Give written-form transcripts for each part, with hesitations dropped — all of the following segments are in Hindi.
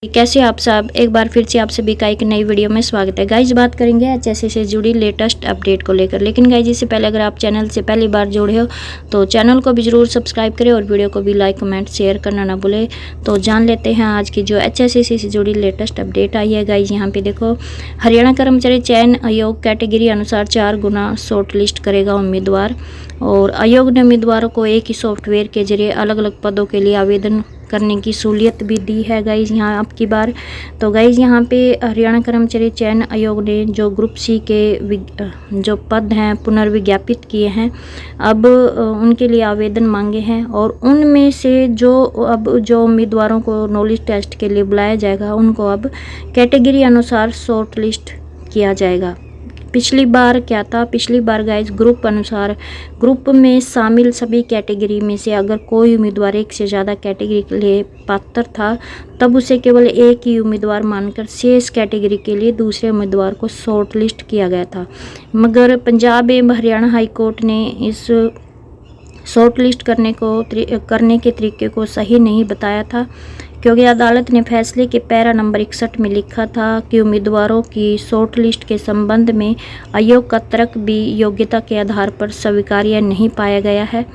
कैसे आप सब, एक बार फिर से आप सभी का एक नई वीडियो में स्वागत है। गाइज बात करेंगे एचएससी से जुड़ी लेटेस्ट अपडेट को लेकर। लेकिन गाइज इससे पहले अगर आप चैनल से पहली बार जुड़े हो तो चैनल को भी जरूर सब्सक्राइब करें और वीडियो को भी लाइक कमेंट शेयर करना ना भूलें। तो जान लेते हैं आज की जो एचएससी से जुड़ी लेटेस्ट अपडेट आई है। गाइज यहाँ पे देखो, हरियाणा कर्मचारी चयन आयोग कैटेगरी अनुसार 4 गुना शॉर्ट लिस्ट करेगा उम्मीदवार। और आयोग ने उम्मीदवारों को एक ही सॉफ्टवेयर के जरिए अलग अलग पदों के लिए आवेदन करने की सहूलियत भी दी है। गाइज यहाँ अब की बार तो गाइज यहाँ पे हरियाणा कर्मचारी चयन आयोग ने जो ग्रुप सी के जो पद हैं पुनर्विज्ञापित किए हैं, अब उनके लिए आवेदन मांगे हैं। और उनमें से जो उम्मीदवारों को नॉलेज टेस्ट के लिए बुलाया जाएगा उनको अब कैटेगरी अनुसार शॉर्ट लिस्ट किया जाएगा। पिछली बार क्या था, पिछली बार गाइज ग्रुप अनुसार ग्रुप में शामिल सभी कैटेगरी में से अगर कोई उम्मीदवार एक से ज़्यादा कैटेगरी के लिए पात्र था तब उसे केवल एक ही उम्मीदवार मानकर शेष कैटेगरी के लिए दूसरे उम्मीदवार को शॉर्ट लिस्ट किया गया था। मगर पंजाब एवं हरियाणा हाई कोर्ट ने इस शॉर्ट लिस्ट करने के तरीके को सही नहीं बताया था, क्योंकि अदालत ने फैसले के पैरा नंबर 61 में लिखा था कि उम्मीदवारों की शॉर्ट लिस्ट के संबंध में आयोग का तर्क भी योग्यता के आधार पर स्वीकार्य नहीं पाया गया है।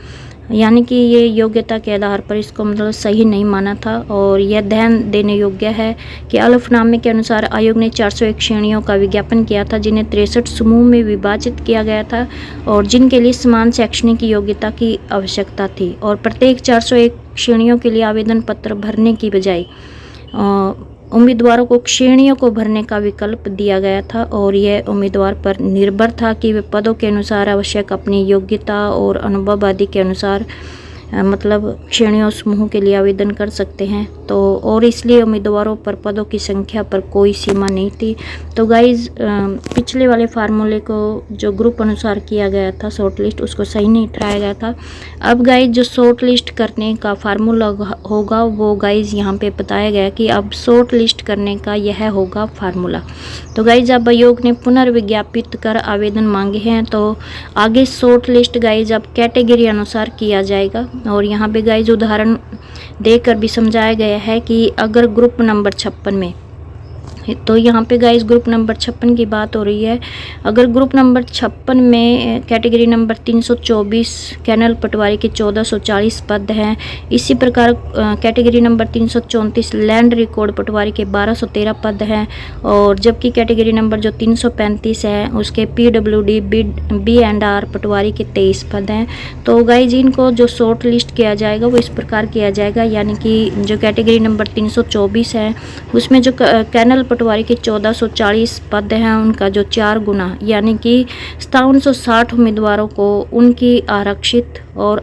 यानी कि ये योग्यता के आधार पर इसको मतलब सही नहीं माना था। और यह ध्यान देने योग्य है कि हलफनामे के अनुसार आयोग ने 401 श्रेणियों का विज्ञापन किया था जिन्हें 63 समूह में विभाजित किया गया था और जिनके लिए समान शैक्षणिक योग्यता की आवश्यकता थी। और प्रत्येक 401 श्रेणियों के लिए आवेदन पत्र भरने की बजाय उम्मीदवारों को श्रेणियों को भरने का विकल्प दिया गया था। और यह उम्मीदवार पर निर्भर था कि वे पदों के अनुसार आवश्यक अपनी योग्यता और अनुभव आदि के अनुसार मतलब श्रेणियों समूह के लिए आवेदन कर सकते हैं। तो और इसलिए उम्मीदवारों पर पदों की संख्या पर कोई सीमा नहीं थी। तो गाइज पिछले वाले फार्मूले को जो ग्रुप अनुसार किया गया था शॉर्ट लिस्ट, उसको सही नहीं ठहराया गया था। अब गाइज जो शॉर्ट लिस्ट करने का फार्मूला होगा वो गाइज यहाँ पे बताया गया कि अब शॉर्ट लिस्ट करने का यह होगा फार्मूला। तो गाइज अब आयोग ने पुनर्विज्ञापित कर आवेदन मांगे हैं, तो आगे शॉर्ट लिस्ट गाइज अब कैटेगरी अनुसार किया जाएगा। और यहाँ पे गाइज उदाहरण देकर भी समझाया गया है कि अगर ग्रुप नंबर 56 में, तो यहाँ पे गाइज ग्रुप नंबर 56 की बात हो रही है। अगर ग्रुप नंबर 56 में कैटेगरी नंबर 324 कैनल पटवारी के 1440 पद हैं। इसी प्रकार कैटेगरी नंबर 334 लैंड रिकॉर्ड पटवारी के 1213 पद हैं। और जबकि कैटेगरी नंबर जो 335 है उसके PWD B&R पटवारी के 23 पद हैं। तो गाइज इनको जो शॉर्ट लिस्ट किया जाएगा वो इस प्रकार किया जाएगा, यानी कि जो कैटेगरी नंबर 324 है उसमें जो कैनल पटवारी के 1440 पद हैं उनका जो 4 गुना यानी कि 5760 उम्मीदवारों को उनकी आरक्षित और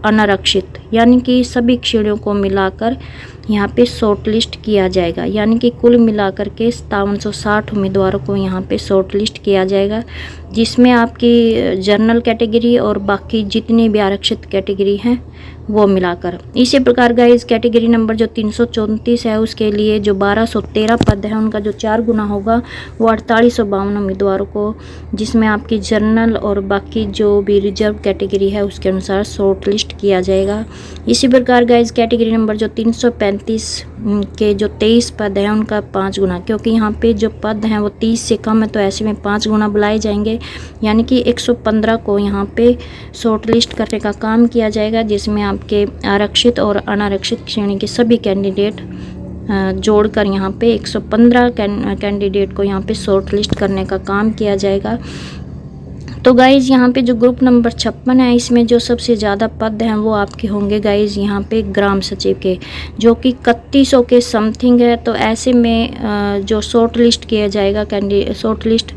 अनारक्षित यानी कि सभी श्रेणियों को मिलाकर यहाँ पे शॉर्ट लिस्ट किया जाएगा। यानी कि कुल मिलाकर के 5760 उम्मीदवारों को यहाँ पे शॉर्ट लिस्ट किया जाएगा, जिसमें आपकी जनरल कैटेगरी और बाकी जितनी भी आरक्षित कैटेगरी हैं वो मिलाकर। इसी प्रकार गाइज कैटेगरी नंबर जो 334 है उसके लिए जो 1213 पद हैं उनका जो 4 गुना होगा वो 4852 उम्मीदवारों को, जिसमें आपकी जनरल और बाकी जो भी रिजर्व कैटेगरी है उसके अनुसार शॉर्ट लिस्ट किया जाएगा। इसी प्रकार गाइज कैटेगरी नंबर जो 335 के जो 23 पद हैं उनका 5 गुना, क्योंकि यहाँ पे जो पद हैं वो 30 से कम है तो ऐसे में 5 गुना बुलाए जाएंगे, यानी कि 115 को यहाँ पे शॉर्ट लिस्ट करने का काम किया जाएगा, जिसमें आपके आरक्षित और अनारक्षित श्रेणी के सभी कैंडिडेट जोड़कर यहाँ पे 115 कैंडिडेट को यहाँ पे शॉर्ट लिस्ट करने का काम किया जाएगा। तो गाइज़ यहाँ पे जो ग्रुप नंबर 56 है इसमें जो सबसे ज़्यादा पद हैं वो आपके होंगे गाइज़ यहाँ पे ग्राम सचिव के, जो कि 3100 के समथिंग है। तो ऐसे में जो शॉर्ट लिस्ट किया जाएगा शॉर्ट लिस्ट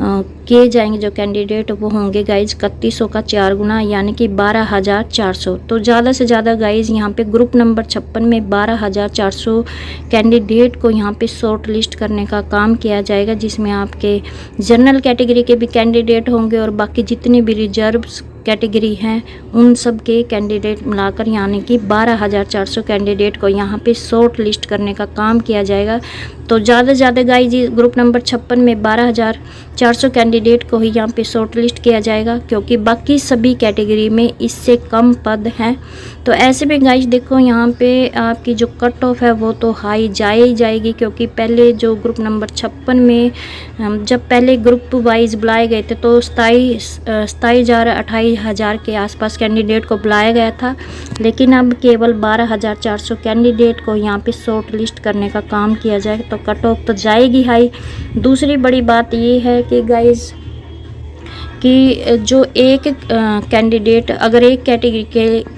किए जाएंगे जो कैंडिडेट वो होंगे गाइज 3100 का 4 गुना यानी कि 12400। तो ज़्यादा से ज़्यादा गाइज यहाँ पे ग्रुप नंबर 56 में 12400 कैंडिडेट को यहाँ पे शॉर्ट लिस्ट करने का काम किया जाएगा, जिसमें आपके जनरल कैटेगरी के भी कैंडिडेट होंगे और बाकी जितने भी रिजर्व कैटेगरी हैं उन सब के कैंडिडेट मिलाकर यानी कि 12400 कैंडिडेट को यहाँ पे शॉर्ट लिस्ट करने का काम किया जाएगा। तो ज़्यादा से ज़्यादा गाइज ग्रुप नंबर 56 में 12400 कैंडिडेट को ही यहाँ पे शॉर्ट लिस्ट किया जाएगा, क्योंकि बाकी सभी कैटेगरी में इससे कम पद हैं। तो ऐसे में गाइस देखो यहाँ पे आपकी जो कट ऑफ है वो तो हाई जाएगी, क्योंकि पहले जो ग्रुप नंबर 56 में जब पहले ग्रुप वाइज बुलाए गए थे तो 27,000-28,000 के आसपास कैंडिडेट को बुलाया गया था, लेकिन अब केवल 12,400 कैंडिडेट को यहाँ पे शॉर्ट लिस्ट करने का काम किया जाए, तो कट ऑफ तो जाएगी हाई। दूसरी बड़ी बात ये है कि गाइस कि जो एक कैंडिडेट अगर एक कैटेगरी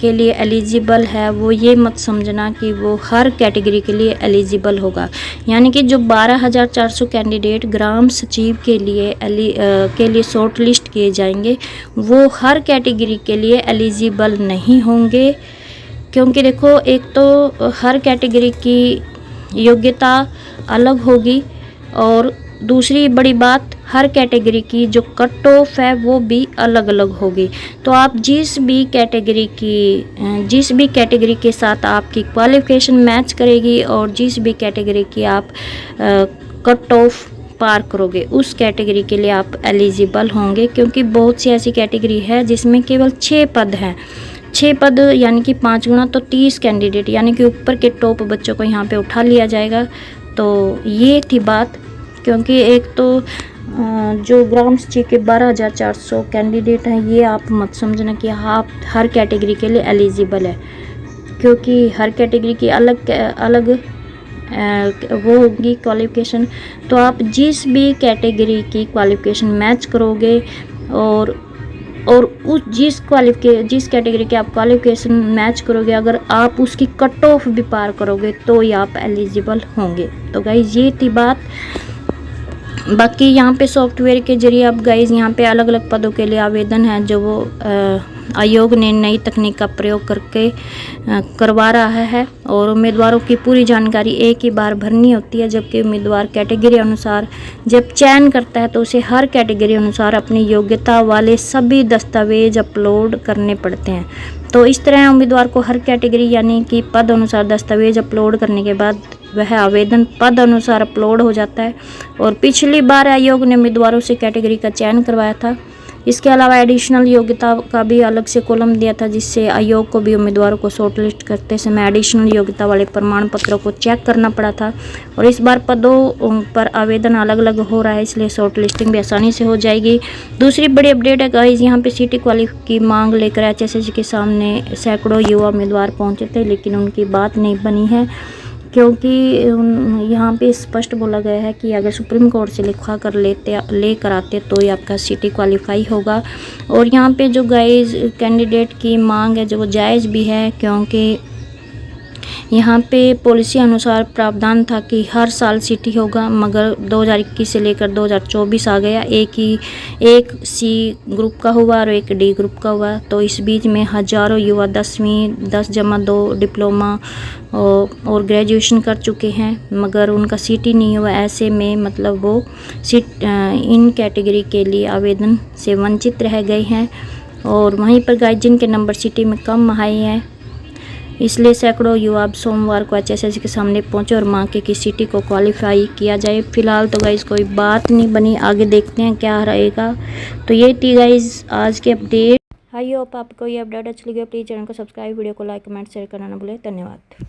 के लिए एलिजिबल है, वो ये मत समझना कि वो हर कैटेगरी के लिए एलिजिबल होगा। यानी कि जो 12,400 कैंडिडेट ग्राम सचिव के लिए शॉर्ट लिस्ट किए जाएंगे, वो हर कैटेगरी के लिए एलिजिबल नहीं होंगे, क्योंकि देखो एक तो हर कैटेगरी की योग्यता अलग होगी, और दूसरी बड़ी बात हर कैटेगरी की जो कट ऑफ है वो भी अलग अलग होगी। तो आप जिस भी कैटेगरी के साथ आपकी क्वालिफिकेशन मैच करेगी और जिस भी कैटेगरी की आप कट ऑफ पार करोगे, उस कैटेगरी के लिए आप एलिजिबल होंगे। क्योंकि बहुत सी ऐसी कैटेगरी है जिसमें केवल 6 पद हैं, 6 पद यानी कि 5 गुना तो 30 कैंडिडेट, यानी कि ऊपर के टॉप बच्चों को यहाँ पे उठा लिया जाएगा। तो ये थी बात, क्योंकि एक तो जो ग्राम सचिव के 12,400 कैंडिडेट हैं, ये आप मत समझना कि आप हर कैटेगरी के लिए एलिजिबल है, क्योंकि हर कैटेगरी की अलग वो होगी क्वालिफ़िकेशन। तो आप जिस भी कैटेगरी की क्वालिफ़िकेशन मैच करोगे और उस जिस कैटेगरी के आप क्वालिफ़िकेशन मैच करोगे, अगर आप उसकी कट ऑफ भी पार करोगे तो ही आप एलिजिबल होंगे। तो गाइज ये थी बात। बाकी यहाँ पे सॉफ्टवेयर के जरिए अब गाइज यहाँ पे अलग अलग पदों के लिए आवेदन है जो वो आयोग ने नई तकनीक का प्रयोग करके करवा रहा है, और उम्मीदवारों की पूरी जानकारी एक ही बार भरनी होती है, जबकि उम्मीदवार कैटेगरी अनुसार जब चयन करता है तो उसे हर कैटेगरी अनुसार अपनी योग्यता वाले सभी दस्तावेज अपलोड करने पड़ते हैं। तो इस तरह उम्मीदवार को हर कैटेगरी यानी कि पद अनुसार दस्तावेज अपलोड करने के बाद वह आवेदन पद अनुसार अपलोड हो जाता है। और पिछली बार आयोग ने उम्मीदवारों से कैटेगरी का चयन करवाया था। इसके अलावा एडिशनल योग्यता का भी अलग से कॉलम दिया था, जिससे आयोग को भी उम्मीदवारों को शॉर्टलिस्ट करते समय एडिशनल योग्यता वाले प्रमाण पत्रों को चेक करना पड़ा था। और इस बार पदों पर आवेदन अलग अलग हो रहा है, इसलिए शॉर्ट लिस्टिंग भी आसानी से हो जाएगी। दूसरी बड़ी अपडेट है गाइस, यहाँ पे सिटी क्वालिफाई की मांग लेकर HSSC के सामने सैकड़ों युवा उम्मीदवार पहुँचे थे, लेकिन उनकी बात नहीं बनी है, क्योंकि यहाँ पे स्पष्ट बोला गया है कि अगर सुप्रीम कोर्ट से लिखवा कर लेकर आते तो ही आपका सिटी क्वालिफाई होगा। और यहाँ पे जो गाइस कैंडिडेट की मांग है जो वो जायज़ भी है, क्योंकि यहाँ पे पॉलिसी अनुसार प्रावधान था कि हर साल सिटी होगा, मगर 2021 से लेकर 2024 आ गया, एक सी ग्रुप का हुआ और एक डी ग्रुप का हुआ। तो इस बीच में हज़ारों युवा 10+2 डिप्लोमा और ग्रेजुएशन कर चुके हैं, मगर उनका सिटी नहीं हुआ। ऐसे में मतलब वो इन कैटेगरी के लिए आवेदन से वंचित रह गए हैं। और वहीं पर गाइस जिनके नंबर सिटी में कम आए हैं, इसलिए सैकड़ों युवा अब सोमवार को HSSC के सामने पहुंचे और मांग के कि सिटी को क्वालिफाई किया जाए। फिलहाल तो गाइस कोई बात नहीं बनी, आगे देखते हैं क्या रहेगा। तो ये थी गाइस आज की अपडेट। आई होप आपको ये अपडेट अच्छी लगी। प्लीज़ चैनल को सब्सक्राइब, वीडियो को लाइक, कमेंट, शेयर करना ना भूलें। धन्यवाद।